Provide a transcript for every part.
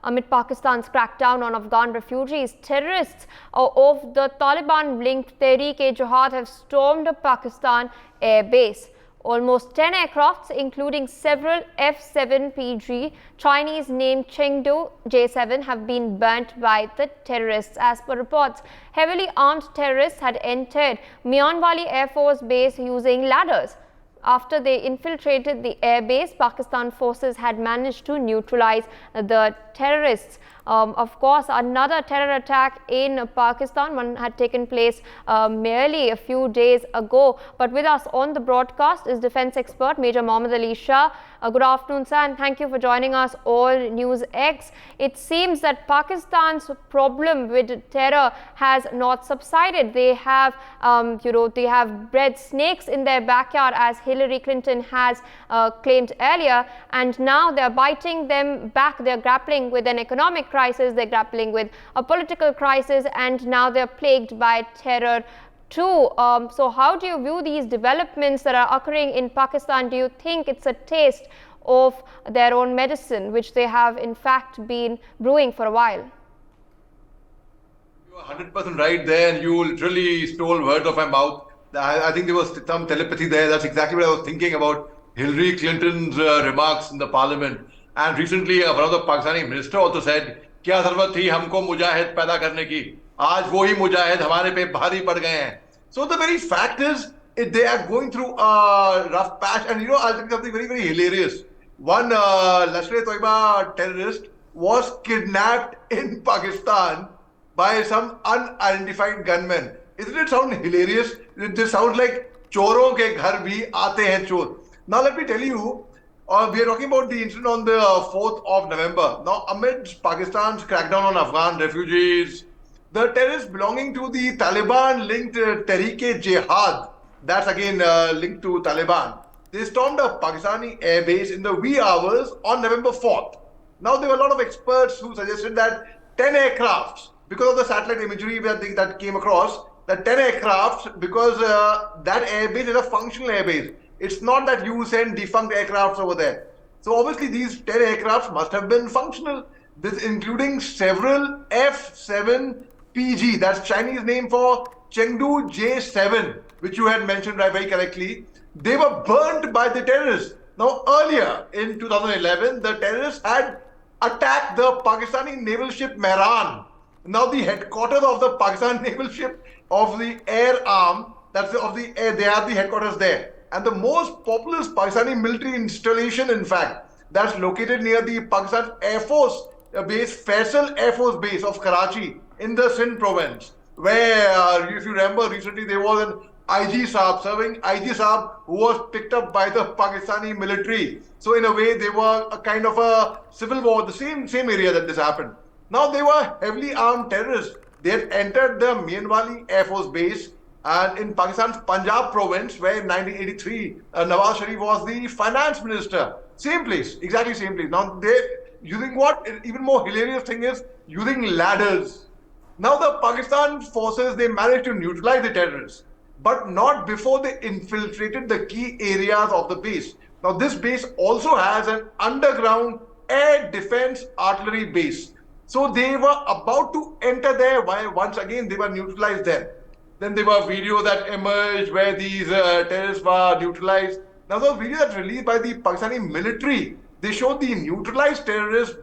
amid Pakistan's crackdown on Afghan refugees. Terrorists of the Taliban-linked Tehreek-e-Jihad have stormed a Pakistan air base. Almost 10 aircrafts, including several F-7PG Chinese named Chengdu J-7, have been burnt by the terrorists. As per reports, heavily armed terrorists had entered Mianwali Air Force Base using ladders. After they infiltrated the airbase, Pakistan forces had managed to neutralize the terrorists. Of course, another terror attack in Pakistan, one had taken place merely a few days ago. But with us on the broadcast is defense expert Major Mohammad Ali Shah. Good afternoon, sir, and thank you for joining us all NewsX. It seems that Pakistan's problem with terror has not subsided. They have, they have bred snakes in their backyard, as Hillary Clinton has claimed earlier, and now they're biting them back. They're grappling with an economic crisis, they're grappling with a political crisis, and now they're plagued by terror too. So how do you view these developments that are occurring in Pakistan? Do you think it's a taste of their own medicine, which they have in fact been brewing for a while? You are 100% right there, and you literally stole words off my mouth. I think there was some telepathy there. That's exactly what I was thinking about Hillary Clinton's remarks in the parliament. And recently, one of the Pakistani minister also said, क्या जरूरत थी हमको मुजाहिद पैदा करने की, आज वो ही मुजाहिद हमारे पे भारी पड़ गए हैं. So the very fact is, they are going through a rough patch. And I'll tell you something very, very hilarious. One Lashkar-e-Toiba terrorist was kidnapped in Pakistan by some unidentified gunmen. Isn't it sound hilarious? It sounds like choron ke ghar bhi aate hain chor. Now let me tell you, we are talking about the incident on the 4th of November. Now, amidst Pakistan's crackdown on Afghan refugees, the terrorists belonging to the Taliban-linked Tehreek-e-Jihad, that's again linked to Taliban, they stormed a Pakistani airbase in the wee hours on November 4th. Now, there were a lot of experts who suggested that 10 aircrafts, because of the satellite imagery that came across, that 10 aircrafts, because that airbase is a functional airbase. It's not that you send defunct aircrafts over there. So obviously these 10 aircrafts must have been functional. This including several F-7PG, that's Chinese name for Chengdu J-7, which you had mentioned very correctly. They were burnt by the terrorists. Now earlier in 2011, the terrorists had attacked the Pakistani naval ship Mehran. Now the headquarters of the Pakistan naval ship of the air arm, that's of the air, they have the headquarters there. And the most populous Pakistani military installation, in fact, that's located near the Pakistan Air Force base, Faisal Air Force Base of Karachi in the Sindh province, where, if you remember, recently there was an IG Saab, serving IG Saab, who was picked up by the Pakistani military. So in a way, they were a kind of a civil war, the same area that this happened. Now, they were heavily armed terrorists. They had entered the Mianwali Air Force Base, and in Pakistan's Punjab province, where in 1983, Nawaz Sharif was the finance minister. Same place, exactly same place. Now, they're using what? Even more hilarious thing is, using ladders. Now, the Pakistan forces, they managed to neutralize the terrorists, but not before they infiltrated the key areas of the base. Now, this base also has an underground air defense artillery base. So, they were about to enter there, while once again, they were neutralized there. Then there were videos that emerged where these terrorists were neutralized. Now, those videos that released by the Pakistani military, they showed the neutralized terrorists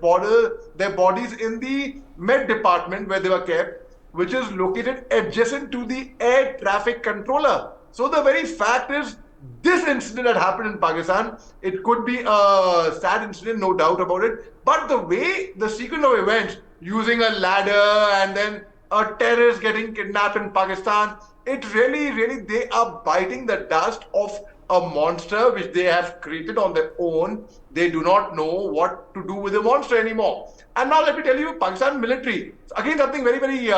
their bodies in the Met department where they were kept, which is located adjacent to the air traffic controller. So the very fact is, this incident that happened in Pakistan, it could be a sad incident, no doubt about it. But the way, the sequence of events, using a ladder and then a terrorist getting kidnapped in Pakistan, it really, they are biting the dust of a monster which they have created on their own. They do not know what to do with the monster anymore. And now let me tell you, Pakistan military, again something very, very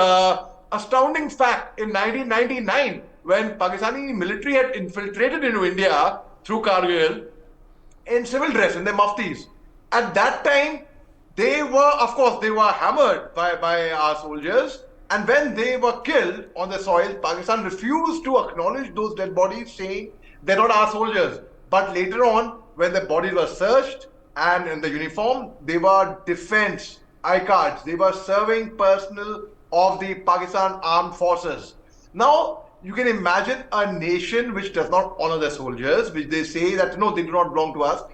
astounding fact. In 1999, when Pakistani military had infiltrated into India through Kargil in civil dress, in their muftis, at that time, they were hammered by our soldiers. And when they were killed on the soil, Pakistan refused to acknowledge those dead bodies, saying they're not our soldiers. But later on, when the bodies were searched and in the uniform, they were defense I-cards. They were serving personnel of the Pakistan Armed Forces. Now, you can imagine a nation which does not honor their soldiers, which they say that no, they do not belong to us.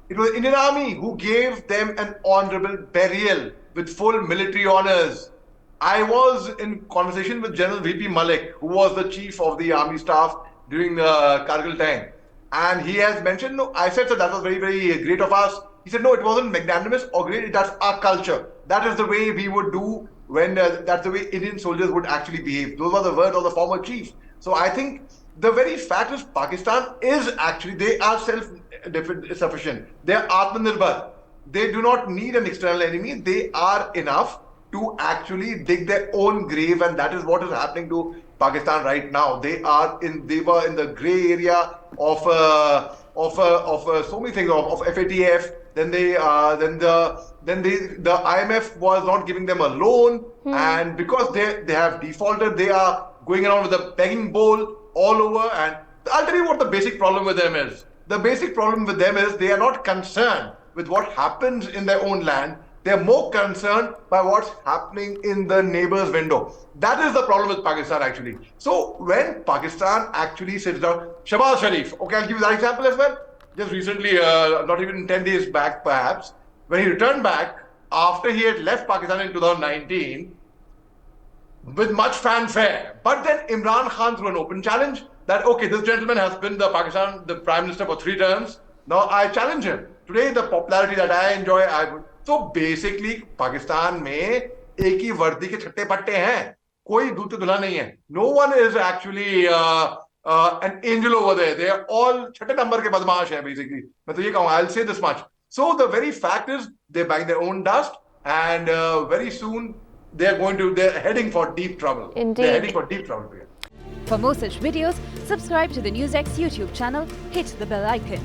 It was the Indian Army who gave them an honorable burial with full military honors. I was in conversation with General VP Malik, who was the chief of the army staff during the Kargil time. And he has mentioned, no, I said, so that was very, very great of us. He said, no, it wasn't magnanimous or great. That's our culture. That is the way we would do when that's the way Indian soldiers would actually behave. Those were the words of the former chief. So I think the very fact is Pakistan is actually, they are self-sufficient. They are Atmanirbhar. They do not need an external enemy. They are enough to actually dig their own grave, and that is what is happening to Pakistan right now. They were in the grey area of so many things of FATF. Then the IMF was not giving them a loan, and because they have defaulted, they are going around with a begging bowl all over. And I'll tell you what the basic problem with them is. The basic problem with them is they are not concerned with what happens in their own land. They're more concerned by what's happening in the neighbor's window. That is the problem with Pakistan, actually. So when Pakistan actually sits down, Shahbaz Sharif, okay, I'll give you that example as well. Just recently, not even 10 days back, perhaps, when he returned back after he had left Pakistan in 2019 with much fanfare. But then Imran Khan threw an open challenge that, okay, this gentleman has been the Prime Minister for 3 terms. Now I challenge him. Today, the popularity that I enjoy, I would. So basically, Pakistan में एक ही वर्दी के छट्टे पट्टे हैं, कोई दूल्हे दुल्हा नहीं है. No one is actually an angel over there. They are all छठे नंबर के बदमाश हैं basically. मैं तो ये कहूँगा. I'll say this much. So the very fact is, they bag their own dust, and very soon they're heading for deep trouble. Indeed. They're heading for deep trouble. For more such videos, subscribe to the NewsX YouTube channel, hit the bell icon.